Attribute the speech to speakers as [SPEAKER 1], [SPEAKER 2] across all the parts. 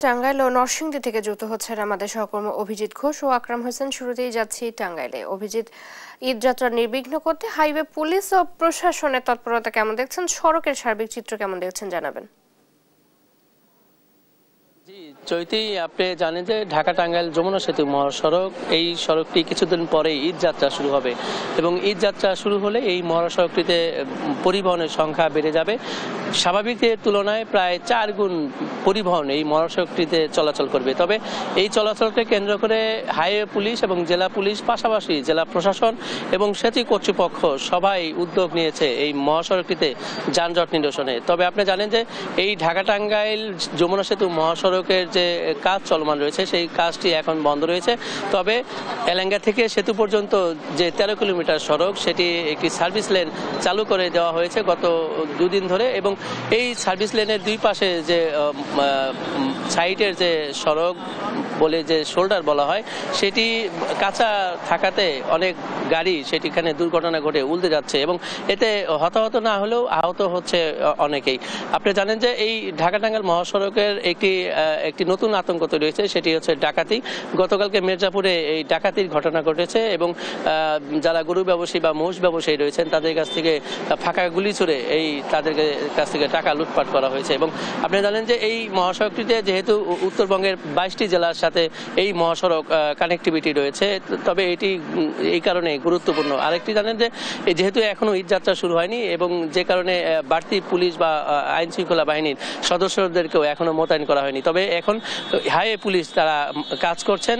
[SPEAKER 1] টাঙ্গাইল ও নরসিংদী থেকে যুক্ত হচ্ছেন আমাদের সহকর্মী অভিজিৎ ঘোষ ও আকরাম হোসেন। শুরুতেই যাচ্ছি টাঙ্গাইলে। অভিজিৎ, ঈদযাত্রা নির্বিঘ্ন করতে হাইওয়ে পুলিশ ও প্রশাসনের তৎপরতা কেমন দেখছেন? সড়কের সার্বিক চিত্র কেমন দেখছেন জানাবেন।
[SPEAKER 2] জি চৈতি, আপনি জানেন যে ঢাকা টাঙ্গাইল যমুনা সেতু মহাসড়ক, এই সড়কটি কিছুদিন পরেই ঈদযাত্রা শুরু হবে এবং ঈদযাত্রা শুরু হলে এই মহাসড়কটিতে পরিবহনের সংখ্যা বেড়ে যাবে। স্বাভাবিকের তুলনায় প্রায় 4 গুণ পরিবহন এই মহাসড়কটিতে চলাচল করবে। তবে এই চলাচলকে কেন্দ্র করে হাইওয়ে পুলিশ এবং জেলা পুলিশ, পাশাপাশি জেলা প্রশাসন এবং সেতু কর্তৃপক্ষ সবাই উদ্যোগ নিয়েছে এই মহাসড়কটিতে যানজট নিরসনে। তবে আপনি জানেন যে এই ঢাকা টাঙ্গাইল যমুনা সেতু মহাসড়কের যে কাজ চলমান রয়েছে সেই কাজটি এখন বন্ধ রয়েছে। তবে এলেঙ্গা থেকে সেতু পর্যন্ত যে 13 কিলোমিটার সড়ক, সেটি একটি সার্ভিস লেন চালু করে দেওয়া হয়েছে গত 2 দিন ধরে এবং এই সার্ভিস লেনের দুই পাশে যে সাইডের যে সড়ক বলে যে শোল্ডার বলা হয়, সেটি কাঁচা থাকাতে অনেক গাড়ি সেটিখানে দুর্ঘটনা ঘটে উল্টে যাচ্ছে এবং এতে হতাহত না হলেও আহত হচ্ছে অনেকেই। আপনি জানেন যে এই ঢাকা টাঙ্গাইল মহাসড়কের একটি নতুন আতঙ্ক তৈরি হয়েছে, সেটি হচ্ছে ডাকাতি। গতকালকে মির্জাপুরে এই ডাকাতির ঘটনা ঘটেছে এবং যারা গরু ব্যবসায়ী বা মোষ ব্যবসায়ী রয়েছেন তাদের কাছ থেকে ফাঁকা গুলি ছুড়ে তাদের কাছ থেকে টাকা লুটপাট করা হয়েছে। এবং আপনি জানেন যে এই মহাসড়কটিতে যেহেতু উত্তরবঙ্গের 22টি জেলার সাথে এই মহাসড়ক কানেক্টিভিটি রয়েছে, তবে এটি এই কারণে গুরুত্বপূর্ণ। আরেকটি জানেন যে যেহেতু এখনো ঈদযাত্রা শুরু হয়নি এবং যে কারণে বাড়তি পুলিশ বা আইন শৃঙ্খলা বাহিনীর সদস্যদেরকেও এখনো মোতায়েন করা হয়নি। তবে এখন হাইওয়ে পুলিশ তারা কাজ করছেন,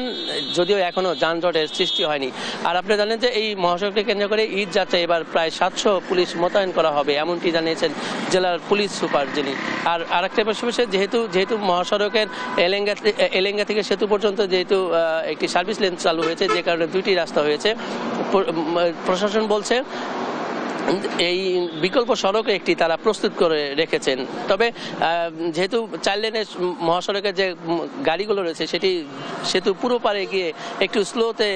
[SPEAKER 2] যদিও এখনো যানজটের সৃষ্টি হয়নি। আর আপনি জানেন যে এই মহাসড়ককে কেন্দ্র করে ঈদযাত্রা এবার প্রায় 700 পুলিশ মোতায়েন করা হবে, এমনটি জানিয়েছেন জেলার পুলিশ সুপার যিনি। আর আরেকটা পাশাপাশি যেহেতু মহাসড়কের এলেঙ্গা থেকে সেতু পর্যন্ত যেহেতু একটি সার্ভিস লেন চালু হয়েছে, যে কারণে 2টি রাস্তা হয়েছে, প্রশাসন বলছে এই বিকল্প সড়ক একটি তারা প্রস্তুত করে রেখেছেন। তবে যেহেতু 4 লেনের মহাসড়কের যে গাড়িগুলো রয়েছে সেটি সেতু পুরো পারে গিয়ে একটু স্লোতে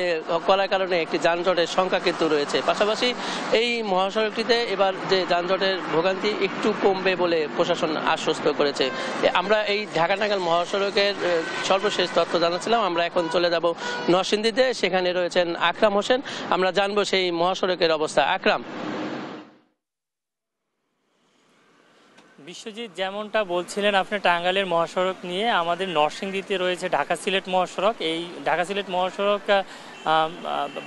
[SPEAKER 2] করার কারণে একটি যানজটের সংখ্যা কিন্তু রয়েছে। পাশাপাশি এই মহাসড়কটিতে এবার যে যানজটের ভোগান্তি একটু কমবে বলে প্রশাসন আশ্বস্ত করেছে। আমরা এই ঢাকা টাঙ্গাইল মহাসড়কের সর্বশেষ তথ্য জানাচ্ছিলাম। আমরা এখন চলে যাব নরসিংদীতে, সেখানে রয়েছেন আকরাম হোসেন। আমরা জানবো সেই মহাসড়কের অবস্থা। আকরাম।
[SPEAKER 3] বিশ্বজিৎ, যেমনটা বলছিলেন আপনি টাঙ্গাইলের মহাসড়ক নিয়ে, আমাদের নরসিংদীতে রয়েছে ঢাকা সিলেট মহাসড়ক। এই ঢাকা সিলেট মহাসড়ক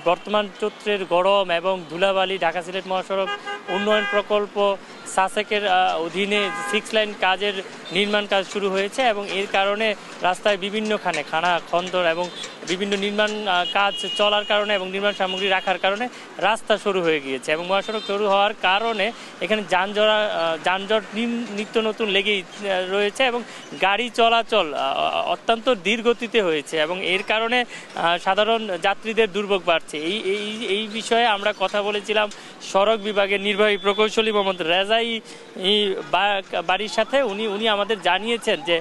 [SPEAKER 3] বর্তমান চৈত্রের গরম এবং ধুলাবালি ঢাকা সিলেট মহাসড়ক উন্নয়ন প্রকল্প সাসেকের অধীনে 6 লাইন কাজের নির্মাণ কাজ শুরু হয়েছে এবং এর কারণে রাস্তায় বিভিন্নখানে খানা খন্দর এবং বিভিন্ন নির্মাণ কাজ চলার কারণে এবং নির্মাণ সামগ্রী রাখার কারণে রাস্তা শুরু হয়ে গিয়েছে এবং মহাসড়ক শুরু হওয়ার কারণে এখানে যানজট নিত্য নতুন লেগেই রয়েছে এবং গাড়ি চলাচল অত্যন্ত ধীর গতিতে হয়েছে এবং এর কারণে সাধারণ যাত্রীদের দুর্ভোগ বাড়ছে। এই বিষয়ে আমরা কথা বলেছিলাম সড়ক বিভাগের নির্বাহী প্রকৌশলী মোহাম্মদ রেজাই বাড়ির সাথে। উনি আমাদের জানিয়েছেন যে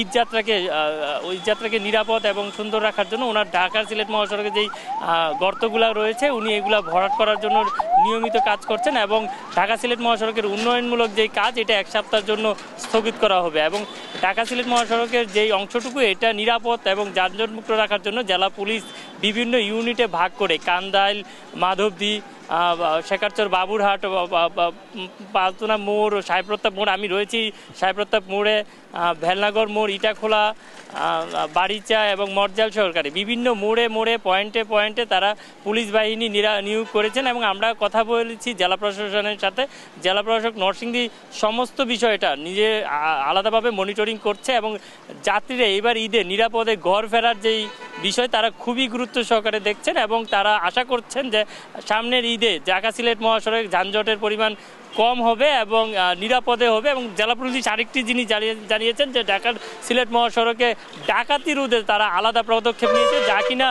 [SPEAKER 3] ঈদযাত্রাকে নিরাপদ এবং সুন্দর রাখার জন্য ওনার ঢাকা সিলেট মহাসড়কে যেই গর্তগুলো রয়েছে উনি এগুলা ভরাট করার জন্য নিয়মিত কাজ করছেন এবং ঢাকা সিলেট মহাসড়কের উন্নয়নমূলক যেই কাজ এটা 1 সপ্তাহের জন্য স্থগিত করা হবে এবং ঢাকা সিলেট মহাসড়কের যেই অংশটুকু এটা নিরাপদ এবং যানজটমুক্ত রাখার জন্য জেলা পুলিশ বিভিন্ন ইউনিটে ভাগ করে কান্দাইল, মাধবদী, শেখারচর, বাবুরহাট, পালতোনা মোড়, সাহেবপ্রতাপ মোড়, আমি রয়েছি সাহেবপ্রতাপ মোড়ে, ভেলনাগর মোড়, ইটাখোলা, বাড়িচা এবং মর্জাল সরকারি বিভিন্ন মোড়ে পয়েন্টে তারা পুলিশ বাহিনী নিয়োগ করেছেন এবং আমরা কথা বলেছি জেলা প্রশাসনের সাথে। জেলা প্রশাসক নরসিংদী সমস্ত বিষয়টা নিজে আলাদাভাবে মনিটরিং করছে এবং যাত্রীরা এবার ঈদে নিরাপদে ঘর ফেরার যেই বিষয় তারা খুবই গুরুত্ব সহকারে দেখছেন এবং তারা আশা করছেন যে সামনের ঈদে ঢাকা সিলেট মহাসড়কে যানজটের পরিমাণ কম হবে এবং নিরাপদে হবে। এবং জেলা পুলিশ আরেকটি জিনিস জানিয়েছেন যে ঢাকার সিলেট মহাসড়কে ডাকাতি রোধে তারা আলাদা পদক্ষেপ নিয়েছে, যা কিনা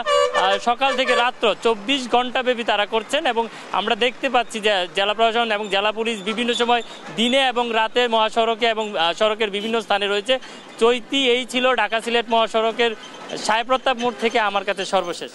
[SPEAKER 3] সকাল থেকে রাত্র 24 ঘন্টা ব্যাপী তারা করছেন এবং আমরা দেখতে পাচ্ছি যে জেলা প্রশাসন এবং জেলা পুলিশ বিভিন্ন সময় দিনে এবং রাতে মহাসড়কে এবং সড়কের বিভিন্ন স্থানে রয়েছে। চৈতি, এই ছিল ঢাকা সিলেট মহাসড়কের সাহেবপ্রতাপ মোড় থেকে আমার কাছে সর্বশেষ।